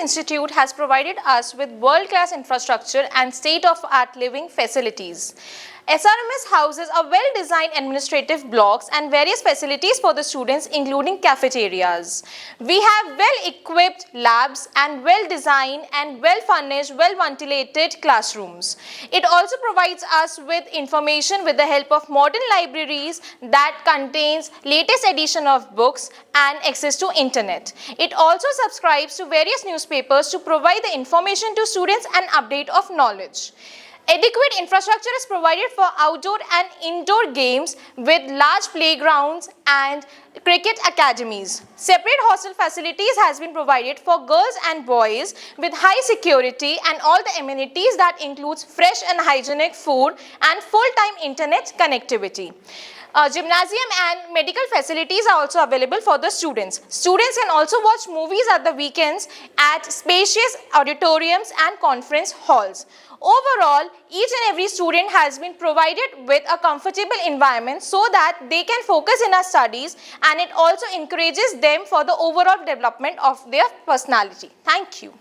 institute has provided us with world-class infrastructure and state-of-the-art living facilities. SRMS houses a well-designed administrative blocks and various facilities for the students, including cafeterias. We have well-equipped labs and well-designed and well-furnished, well-ventilated classrooms. It also provides us with information with the help of modern libraries that contains latest edition of books and access to internet. It also subscribes to various newspapers to provide the information to students and update of knowledge. Adequate infrastructure is provided for outdoor and indoor games with large playgrounds and cricket academies. Separate hostel facilities has been provided for girls and boys with high security and all the amenities that includes fresh and hygienic food and full-time internet connectivity. Gymnasium and medical facilities are also available for the students. Students can also watch movies at the weekends at spacious auditoriums and conference halls. Overall, each and every student has been provided with a comfortable environment so that they can focus in our studies, and it also encourages them for the overall development of their personality. Thank you.